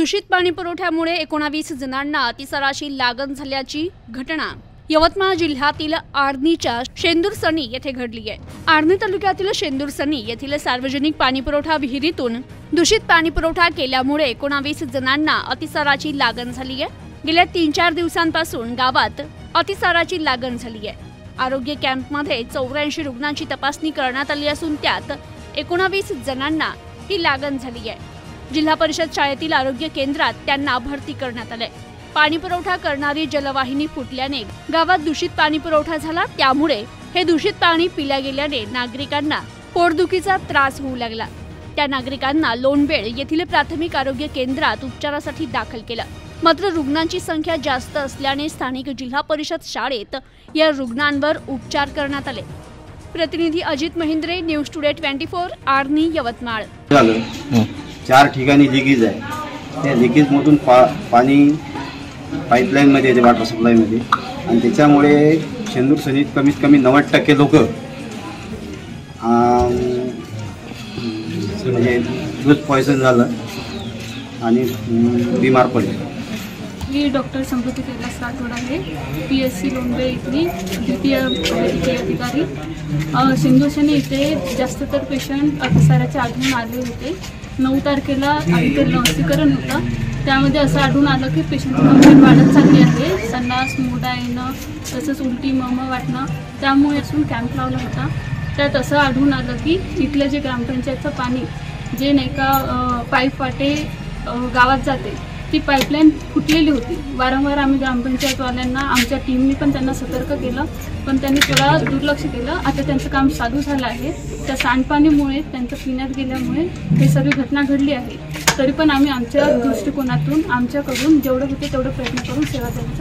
दूषित पाणी पुरवठ्यामुळे 19 जणांना अतिसाराची लागण झाल्याची घटना यवतमाळ जिल्ह्यातील आर्णीच्या शेंदूरसनी येथे घडली आहे। आर्णी तालुक्यातील शेंदूरसनी येथील सार्वजनिक पाणीपुरवठा विहिरीतून दूषित पाणीपुरवठा केल्यामुळे 19 जणांना अतिसाराची लागण झाली आहे। गेल्या 3-4 दिवसांपासून गावात अतिसाराची लागण झाली आहे। आरोग्य कॅम्पमध्ये 84 रुग्णांची तपासणी करण्यात आली असून त्यात 19 जणांना ही लागण झाली आहे। जिल्हा परिषद शाळेतील आरोग्य केंद्रात त्यांना भरती करण्यात आले। पाणी पुरवठा करणारी जलवाहिनी फुटल्याने गावात दूषित पाणी पुरवठा झाला, त्यामुळे हे दूषित पाणी पिल्या गेल्याने नागरिकांना पोटदुखीचा त्रास होऊ लागला। त्या नागरिकांना लोणबेळ येथील प्राथमिक आरोग्य केंद्रात उपचारासाठी दाखल केलं, मात्र रुग्णांची संख्या जास्त असल्याने स्थानिक जिल्हा परिषद शाळेत या रुग्णांवर उपचार करण्यात आले। प्रतिनिधी अजित महिंद्रे, न्यूज टुडे 24, आर्णी, यवतमाळ। 4 ठिकाणी लिकेज आहे। त्या लिकेज मधून पाणी पाईपलाईन मध्ये येते, वॉटर सप्लाय मध्ये, आणि त्याच्यामुळे शेंदूरसनीत कमीत कमी 90% लोक म्हणजे दूध पॉयझन झालं आणि बिमार पडले। मी डॉक्टर समृद्धी कैलास राठोड आहे, PSC लोणबेळ इथली द्वितीय अधिकारी। शेंदूरसनी इथे जास्त तर पेशंट अतिसाराचे आढळून आले होते। 9 तारखेला आधी तर लसीकरण होतं, त्यामध्ये असं आढळून आलं की पेशंटची तब्येत वाढत चालली आहे, संडास मोडा येणं, तसंच उलटी मम वाटणं, त्यामुळे असून कॅम्प लावला होता। त्यात असं आढळून आलं की इथलं जे ग्रामपंचायतचं पाणी जे नाही का पाईप वाटे गावात जाते, ती पाईपलाईन फुटलेली होती। वारंवार आम्ही ग्रामपंचायतवाल्यांना, आमच्या टीमने पण त्यांना सतर्क केलं, पण त्यांनी थोडा दुर्लक्ष केलं। आता त्यांचं काम चालू झालं आहे। त्या सांडपाणीमुळे त्यांचं पिण्यात गेल्यामुळे हे सर्व घटना घडली आहे। तरी पण आम्ही आमच्या दृष्टिकोनातून आमच्याकडून जेवढं होते तेवढं प्रयत्न करून सेवा देण्याचा